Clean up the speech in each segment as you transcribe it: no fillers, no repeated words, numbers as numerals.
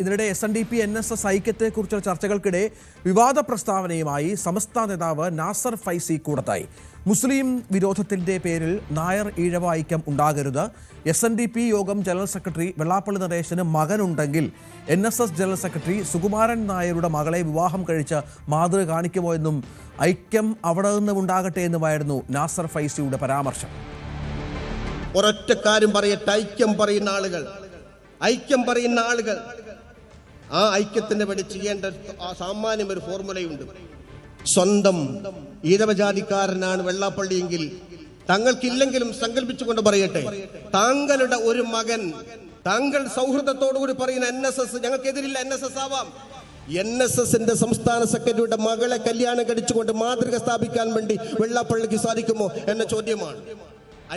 ഇതിനിടെ SNDP NSS ഐക്യത്തെക്കുറിച്ചുള്ള ചർച്ചകൾക്കിടെ വിവാദ പ്രസ്താവനയുമായി സംസ്ഥാന നേതാവ് നാസർ ഫൈസി കൂടത്തായി. മുസ്ലിം വിരോധത്തിന്റെ പേരിൽ നായർ ഈഴവ ഐക്യം ഉണ്ടാകരുത്. SNDP Yogam general secretary Vellappally നടേശന് മകനുണ്ടെങ്കിൽ NSS ജനറൽ സെക്രട്ടറി സുകുമാരൻ നായരുടെ മകളെ വിവാഹം കഴിച്ച് മാതൃക കാണിക്കുമോ എന്നും ഐക്യം അവിടെ നിന്നും ഉണ്ടാകട്ടെ എന്നുമായിരുന്നു നാസർ ഫൈസിയുടെ പരാമർശം. ഒരൊറ്റ കാര്യം പറയട്ടെ, ഐക്യം പറയുന്ന ആളുകൾ ആ ഐക്യത്തിന് വേണ്ടി ചെയ്യേണ്ട സാമാന്യം ഒരു ഫോർമുലയുണ്ട്. സ്വന്തം ഈഴവജാതിക്കാരനാണ് വെള്ളാപ്പള്ളിയെങ്കിൽ തങ്ങൾക്കില്ലെങ്കിലും സങ്കല്പിച്ചുകൊണ്ട് പറയട്ടെ, താങ്കളുടെ ഒരു മകൻ താങ്കൾ സൗഹൃദത്തോടുകൂടി പറയുന്ന NSS, ഞങ്ങൾക്കെതിരില്ല, NSS ആവാം, NSSന്റെ സംസ്ഥാന സെക്രട്ടറിയുടെ മകളെ കല്യാണം കഴിച്ചുകൊണ്ട് മാതൃക സ്ഥാപിക്കാൻ വേണ്ടി വെള്ളാപ്പള്ളിക്ക് സാധിക്കുമോ എന്ന ചോദ്യമാണ്.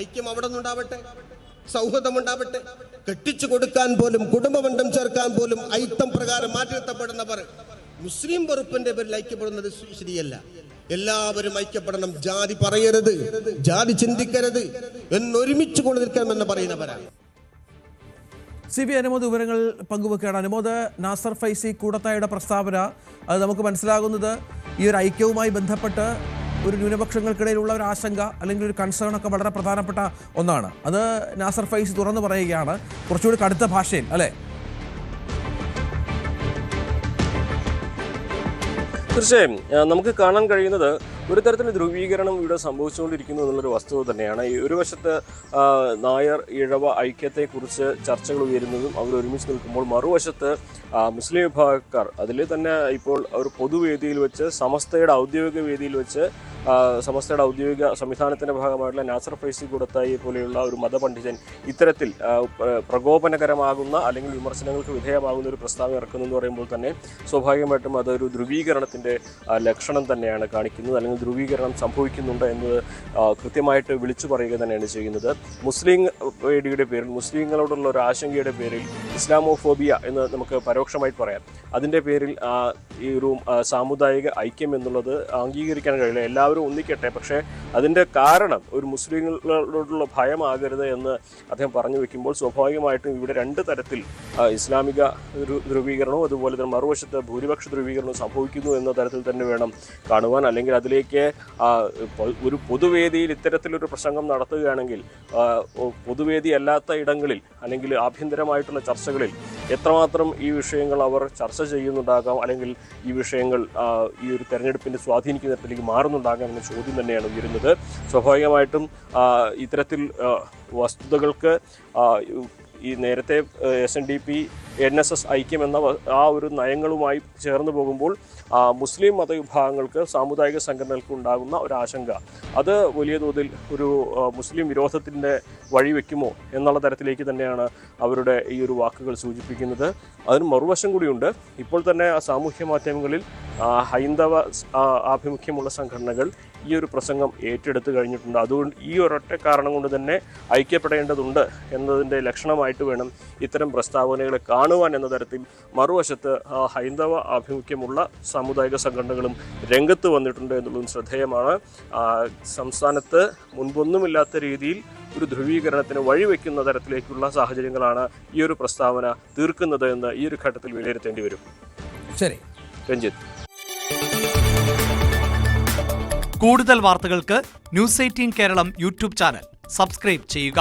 ഐക്യം അവിടെ നിന്നുണ്ടാവട്ടെ, സൗഹൃദമുണ്ടാവട്ടെ. കെട്ടിച്ചു കൊടുക്കാൻ പോലും, കുടുംബബന്ധം ചേർക്കാൻ പോലും ഐത്തം പ്രകാരം മാറ്റിനിർത്തപ്പെടുന്നവർ മുസ്ലിം വെറുപ്പിന്റെ പേരിൽ ഐക്യപ്പെടുന്നത് ശരിയല്ല. എല്ലാവരും ഐക്യപ്പെടണം. ജാതി പറയരുത്, ജാതി ചിന്തിക്കരുത്, എന്നൊരുമിച്ച് കൊണ്ടു നിൽക്കണമെന്ന് പറയുന്നവരാണ്. CV അനുമോദ് വിവരങ്ങൾ പങ്കുവെക്കുകയാണ്. അനുമോദ്, നാസർ ഫൈസി കൂടത്തായുടെ പ്രസ്താവന അത് നമുക്ക് മനസ്സിലാകുന്നത് ഈ ഒരു ഐക്യവുമായി ബന്ധപ്പെട്ട് ഒരു ന്യൂനപക്ഷങ്ങൾക്കിടയിലുള്ള ഒരു ആശങ്ക അല്ലെങ്കിൽ ഒരു കൺസേൺ ഒക്കെ വളരെ പ്രധാനപ്പെട്ട ഒന്നാണ്. അത് നാസർ ഫൈസി തുറന്നു പറയുകയാണ്, കുറച്ചുകൂടി കടുത്ത ഭാഷയിൽ, അല്ലേ? തീർച്ചയായും നമുക്ക് കാണാൻ കഴിയുന്നത് ഒരു തരത്തിൽ ധ്രുവീകരണം ഇവിടെ സംഭവിച്ചുകൊണ്ടിരിക്കുന്നു എന്നുള്ളൊരു വസ്തുത തന്നെയാണ്. ഈ ഒരു വശത്ത് നായർ ഈഴവ ഐക്യത്തെക്കുറിച്ച് ചർച്ചകൾ ഉയരുന്നതും അവർ ഒരുമിച്ച് നിൽക്കുമ്പോൾ, മറുവശത്ത് മുസ്ലിം വിഭാഗക്കാർ അതിൽ തന്നെ ഇപ്പോൾ ഒരു പൊതുവേദിയിൽ വെച്ച് സമസ്തയുടെ ഔദ്യോഗിക സംവിധാനത്തിൻ്റെ ഭാഗമായിട്ടുള്ള നാസർ ഫൈസി കൂടത്തായി പോലെയുള്ള ഒരു മതപണ്ഡിതൻ ഇത്തരത്തിൽ പ്രകോപനകരമാകുന്ന അല്ലെങ്കിൽ വിമർശനങ്ങൾക്ക് വിധേയമാകുന്ന ഒരു പ്രസ്താവന ഇറക്കുന്നു എന്ന് പറയുമ്പോൾ തന്നെ സ്വാഭാവികമായിട്ടും അതൊരു ധ്രുവീകരണത്തിൻ്റെ ലക്ഷണം തന്നെയാണ് കാണിക്കുന്നത്, അല്ലെങ്കിൽ ധ്രുവീകരണം സംഭവിക്കുന്നുണ്ട് എന്നത് കൃത്യമായിട്ട് വിളിച്ചു പറയുക തന്നെയാണ് ചെയ്യുന്നത്. മുസ്ലിം പേടിയുടെ പേരിൽ, മുസ്ലിങ്ങളോടുള്ള ഒരു ആശങ്കയുടെ പേരിൽ, ഇസ്ലാമോഫോബിയ എന്ന് നമുക്ക് പരോക്ഷമായിട്ട് പറയാം, അതിൻ്റെ പേരിൽ ഈ ഒരു സാമുദായിക ഐക്യം എന്നുള്ളത് അംഗീകരിക്കാൻ കഴിയില്ല. എല്ലാവരും ഒന്നിക്കട്ടെ, പക്ഷേ അതിൻ്റെ കാരണം ഒരു മുസ്ലിങ്ങളോടുള്ള ഭയമാകരുത് എന്ന് അദ്ദേഹം പറഞ്ഞു വെക്കുമ്പോൾ സ്വാഭാവികമായിട്ടും ഇവിടെ രണ്ട് തരത്തിൽ ഇസ്ലാമിക ധ്രുവീകരണവും അതുപോലെ തന്നെ മറുവശത്ത് ഭൂരിപക്ഷ ധ്രുവീകരണവും സംഭവിക്കുന്നു എന്ന തരത്തിൽ തന്നെ വേണം കാണുവാൻ. അല്ലെങ്കിൽ അതിലേക്ക് ഒരു പൊതുവേദിയിൽ ഇത്തരത്തിലൊരു പ്രസംഗം നടത്തുകയാണെങ്കിൽ പൊതുവേദി അല്ലാത്ത ഇടങ്ങളിൽ അല്ലെങ്കിൽ ആഭ്യന്തരമായിട്ടുള്ള ചർച്ചകളിൽ എത്രമാത്രം ഈ വിഷയങ്ങൾ അവർ ചർച്ച ചെയ്യുന്നുണ്ടാകാം, അല്ലെങ്കിൽ ഈ വിഷയങ്ങൾ ഈ ഒരു തെരഞ്ഞെടുപ്പിനെ സ്വാധീനിക്കുന്ന തരത്തിലേക്ക് മാറുന്നുണ്ടാകാം എന്ന ചോദ്യം തന്നെയാണ് ഉയരുന്നത്. സ്വാഭാവികമായിട്ടും ഇത്തരത്തിൽ വസ്തുതകൾക്ക് ഈ നേരത്തെ SNDP NSS ഐക്യം എന്ന ആ ഒരു നയങ്ങളുമായി ചേർന്ന് പോകുമ്പോൾ മുസ്ലിം മതവിഭാഗങ്ങൾക്ക്, സാമുദായിക സംഘടനകൾക്ക് ഉണ്ടാകുന്ന ഒരു ആശങ്ക അത് വലിയ തോതിൽ ഒരു മുസ്ലിം വിരോധത്തിൻ്റെ വഴിവെക്കുമോ എന്നുള്ള തരത്തിലേക്ക് തന്നെയാണ് അവരുടെ ഈ ഒരു വാക്കുകൾ സൂചിപ്പിക്കുന്നത്. അതിന് മറുവശം കൂടിയുണ്ട്. ഇപ്പോൾ തന്നെ സാമൂഹ്യ മാധ്യമങ്ങളിൽ ഹൈന്ദവ ആഭിമുഖ്യമുള്ള സംഘടനകൾ ഈ ഒരു പ്രസംഗം ഏറ്റെടുത്ത് കഴിഞ്ഞിട്ടുണ്ട്. അതുകൊണ്ട് ഈ ഒരൊറ്റ കാരണം കൊണ്ട് തന്നെ ഐക്യപ്പെടേണ്ടതുണ്ട് എന്നതിൻ്റെ ലക്ഷണമായിട്ട് വേണം ഇത്തരം പ്രസ്താവനകളെ കാണുവാൻ എന്ന തരത്തിൽ മറുവശത്ത് ഹൈന്ദവ ആഭിമുഖ്യമുള്ള സാമുദായിക സംഘടനകളും രംഗത്ത് വന്നിട്ടുണ്ട് എന്നുള്ളതും ശ്രദ്ധേയമാണ്. സംസ്ഥാനത്ത് മുൻപൊന്നുമില്ലാത്ത രീതിയിൽ ഒരു ധ്രുവീകരണത്തിന് വഴിവെക്കുന്ന തരത്തിലേക്കുള്ള സാഹചര്യങ്ങളാണ് ഈ ഒരു പ്രസ്താവന തീർക്കുന്നത് എന്ന് ഈ ഒരു ഘട്ടത്തിൽ വിലയിരുത്തേണ്ടി വരും. ശരി രഞ്ജിത്ത്. കൂടുതൽ വാർത്തകൾക്ക് News 18 Keralam YouTube channel subscribe ചെയ്യുക.